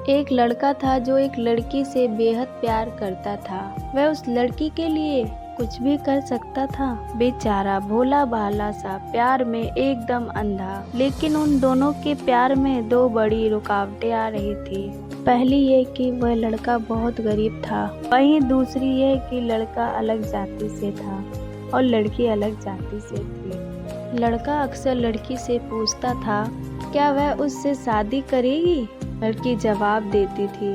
एक लड़का था जो एक लड़की से बेहद प्यार करता था। वह उस लड़की के लिए कुछ भी कर सकता था। बेचारा भोला भाला सा प्यार में एकदम अंधा। लेकिन उन दोनों के प्यार में दो बड़ी रुकावटें आ रही थी। पहली ये कि वह लड़का बहुत गरीब था, वहीं दूसरी ये कि लड़का अलग जाति से था और लड़की अलग जाति से थी। लड़का अक्सर लड़की से पूछता था क्या वह उससे शादी करेगी। लड़की जवाब देती थी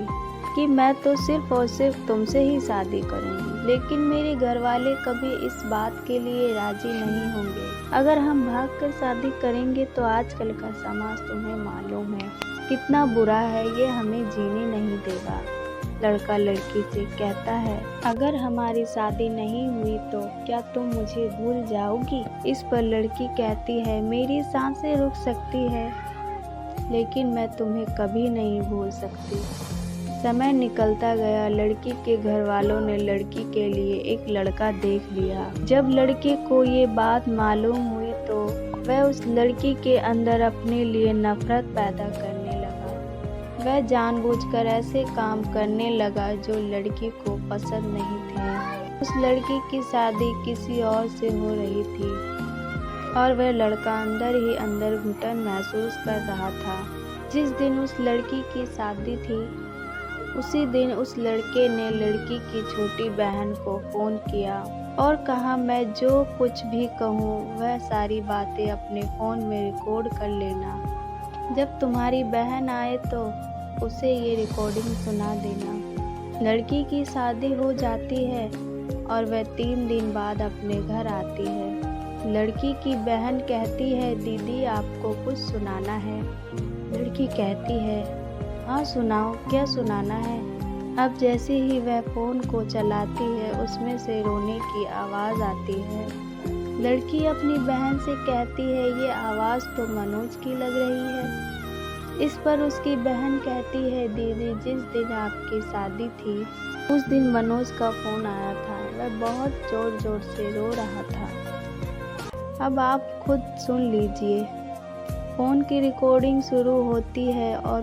कि मैं तो सिर्फ और सिर्फ तुमसे ही शादी करूंगी, लेकिन मेरे घर वाले कभी इस बात के लिए राजी नहीं होंगे। अगर हम भागकर शादी करेंगे तो आजकल का समाज तुम्हें मालूम है कितना बुरा है, ये हमें जीने नहीं देगा। लड़का लड़की से कहता है अगर हमारी शादी नहीं हुई तो क्या तुम मुझे भूल जाओगी। इस पर लड़की कहती है मेरी सांसें रुक सकती है लेकिन मैं तुम्हें कभी नहीं भूल सकती। समय निकलता गया। लड़की के घर वालों ने लड़की के लिए एक लड़का देख लिया। जब लड़के को ये बात मालूम हुई तो वह उस लड़की के अंदर अपने लिए नफरत पैदा करने लगा। वह जानबूझकर ऐसे काम करने लगा जो लड़की को पसंद नहीं थे। उस लड़की की शादी किसी और से हो रही थी और वह लड़का अंदर ही अंदर घुटन महसूस कर रहा था। जिस दिन उस लड़की की शादी थी उसी दिन उस लड़के ने लड़की की छोटी बहन को फ़ोन किया और कहा मैं जो कुछ भी कहूँ वह सारी बातें अपने फ़ोन में रिकॉर्ड कर लेना। जब तुम्हारी बहन आए तो उसे ये रिकॉर्डिंग सुना देना। लड़की की शादी हो जाती है और वह 3 दिन बाद अपने घर आती है। लड़की की बहन कहती है दीदी आपको कुछ सुनाना है। लड़की कहती है हाँ सुनाओ, क्या सुनाना है। अब जैसे ही वह फ़ोन को चलाती है उसमें से रोने की आवाज़ आती है। लड़की अपनी बहन से कहती है ये आवाज़ तो मनोज की लग रही है। इस पर उसकी बहन कहती है दीदी जिस दिन आपकी शादी थी उस दिन मनोज का फ़ोन आया था, वह बहुत ज़ोर ज़ोर से रो रहा था। अब आप खुद सुन लीजिए। फ़ोन की रिकॉर्डिंग शुरू होती है और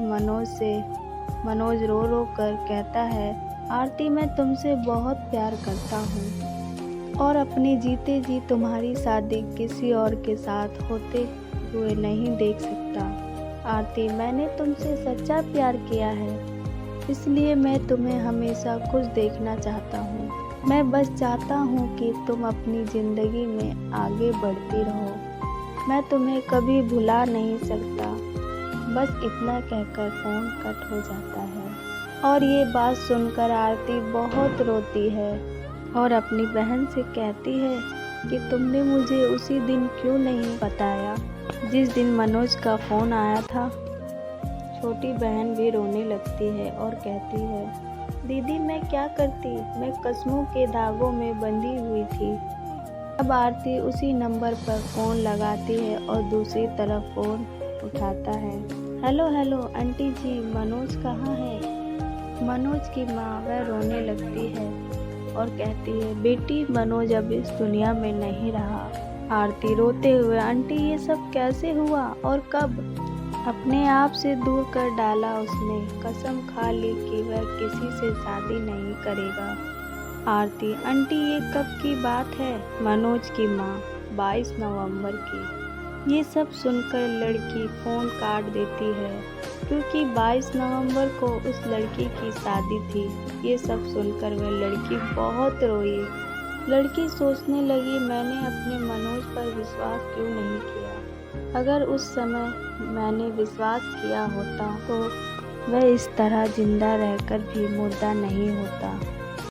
मनोज रो रो कर कहता है आरती मैं तुमसे बहुत प्यार करता हूँ और अपने जीते जी तुम्हारी शादी किसी और के साथ होते हुए नहीं देख सकता। आरती मैंने तुमसे सच्चा प्यार किया है, इसलिए मैं तुम्हें हमेशा खुश देखना चाहता हूँ। मैं बस चाहता हूँ कि तुम अपनी ज़िंदगी में आगे बढ़ती रहो। मैं तुम्हें कभी भुला नहीं सकता। बस इतना कहकर फ़ोन कट हो जाता है और ये बात सुनकर आरती बहुत रोती है और अपनी बहन से कहती है कि तुमने मुझे उसी दिन क्यों नहीं बताया जिस दिन मनोज का फ़ोन आया था। छोटी बहन भी रोने लगती है और कहती है दीदी मैं क्या करती, मैं कस्मों के धागों में बंधी हुई थी। अब आरती उसी नंबर पर फ़ोन लगाती है और दूसरी तरफ फ़ोन उठाता है। हेलो आंटी जी, मनोज कहाँ है। मनोज की माँ वह रोने लगती है और कहती है बेटी मनोज अब इस दुनिया में नहीं रहा। आरती रोते हुए आंटी ये सब कैसे हुआ और कब। अपने आप से दूर कर डाला उसने, कसम खा ली कि वह किसी से शादी नहीं करेगा। आरती आंटी ये कब की बात है। मनोज की माँ 22 नवंबर की। ये सब सुनकर लड़की फ़ोन काट देती है क्योंकि 22 नवंबर को उस लड़की की शादी थी। ये सब सुनकर वह लड़की बहुत रोई। लड़की सोचने लगी मैंने अपने मनोज पर विश्वास क्यों नहीं किया। अगर उस समय मैंने विश्वास किया होता तो वह इस तरह जिंदा रहकर भी मुर्दा नहीं होता।